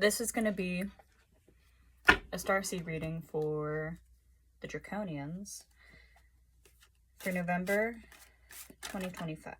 this is going to be a starseed reading for the Draconians for November 2025.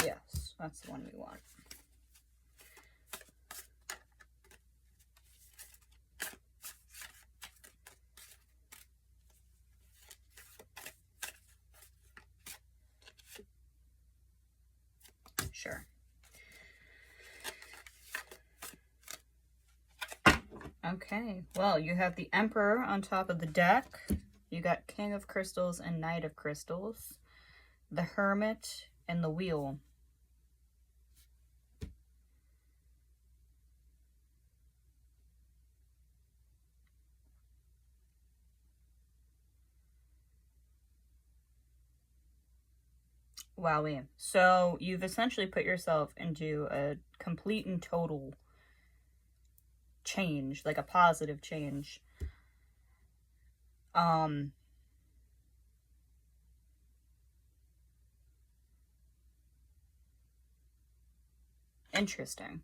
Yes, that's the one we want. Sure. Okay, well, you have the Emperor on top of the deck. You got King of Crystals and Knight of Crystals. The Hermit and the Wheel. Wowie. So you've essentially put yourself into a complete and total change, like a positive change. Interesting.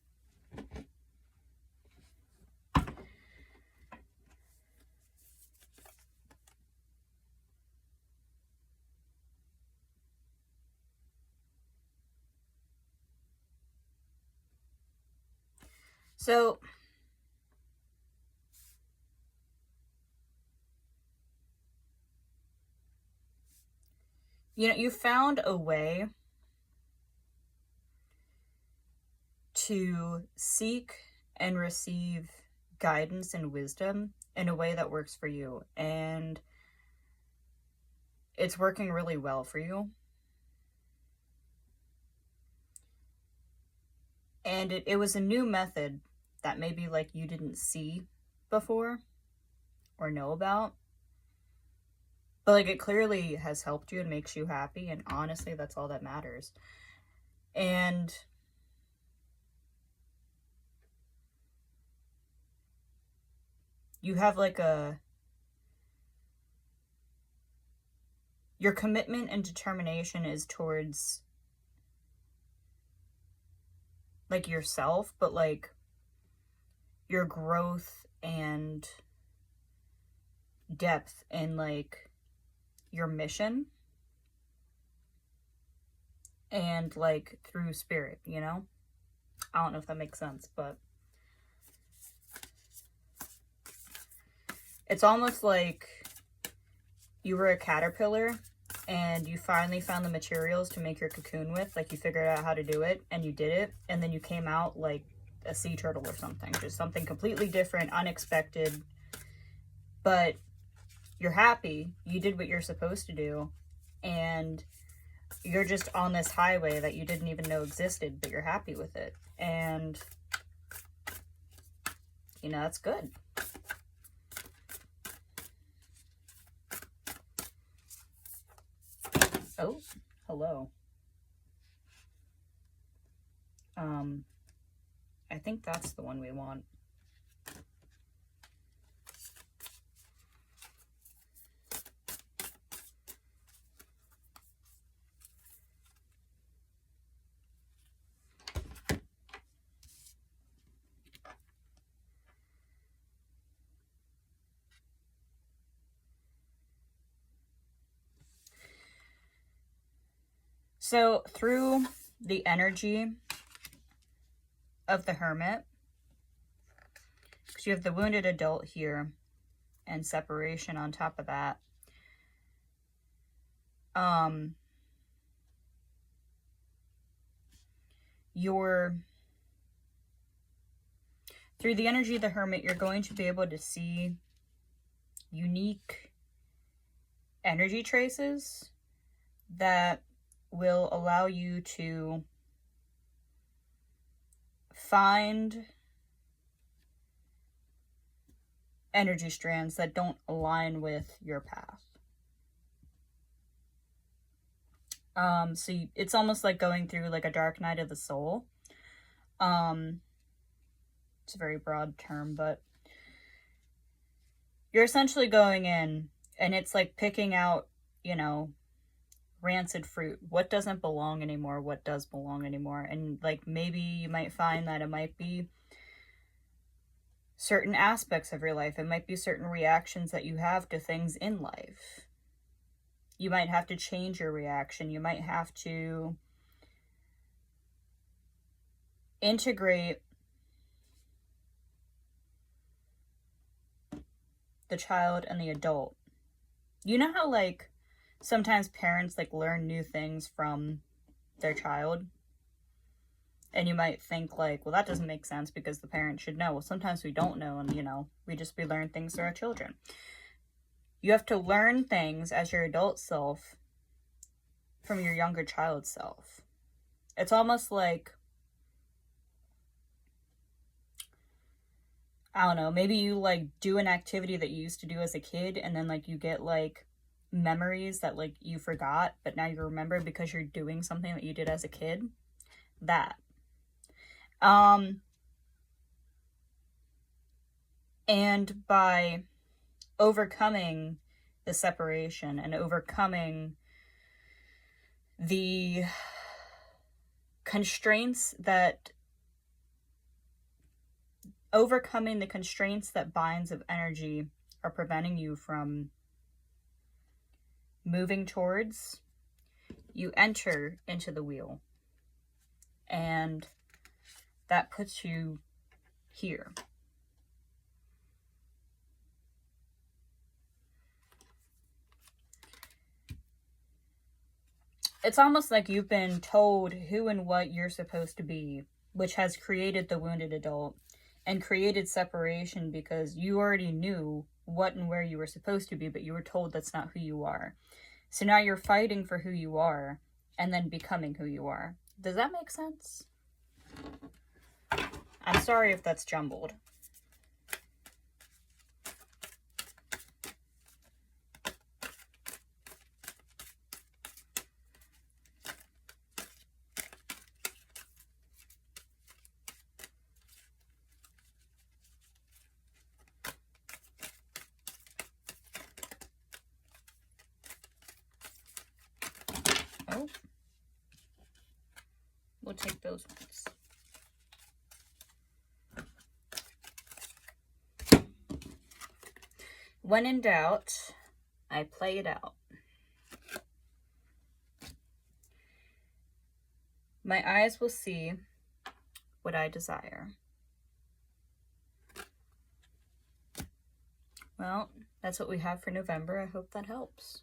So you found a way to seek and receive guidance and wisdom in a way that works for you, and it's working really well for you. And it was a new method that maybe like you didn't see before or know about, but like it clearly has helped you and makes you happy, and honestly that's all that matters. And you have like your commitment and determination is towards like yourself, but like your growth and depth in like your mission and like through spirit, you know? I don't know if that makes sense, but it's almost like you were a caterpillar and you finally found the materials to make your cocoon with. Like you figured out how to do it and you did it, and then you came out like a sea turtle or something, just something completely different, unexpected, but you're happy, you did what you're supposed to do, and you're just on this highway that you didn't even know existed, but you're happy with it. And you know, that's good. Oh, hello. I think that's the one we want. So through the energy of the Hermit, because you have the wounded adult here and separation on top of that, through the energy of the Hermit, you're going to be able to see unique energy traces that will allow you to find energy strands that don't align with your path. So it's almost like going through like a dark night of the soul. It's a very broad term, but you're essentially going in and it's like picking out, you know, rancid fruit. What doesn't belong anymore? What does belong anymore? And like maybe you might find that it might be certain aspects of your life. It might be certain reactions that you have to things in life. You might have to change your reaction. You might have to integrate the child and the adult. You know how like sometimes parents like learn new things from their child? And you might think like, well, that doesn't make sense because the parent should know. Well, sometimes we don't know, and you know, we learn things through our children. You have to learn things as your adult self from your younger child self. It's almost like, I don't know, maybe you like do an activity that you used to do as a kid, and then like you get like memories that like you forgot, but now you remember because you're doing something that you did as a kid. That. And by overcoming the separation and overcoming the constraints that binds of energy are preventing you from moving towards, you enter into the wheel. And that puts you here. It's almost like you've been told who and what you're supposed to be, which has created the wounded adult and created separation because you already knew what and where you were supposed to be, but you were told that's not who you are. So now you're fighting for who you are and then becoming who you are. Does that make sense? I'm sorry if that's jumbled. Oh. We'll take those ones. When in doubt, I play it out. My eyes will see what I desire. Well, that's what we have for November. I hope that helps.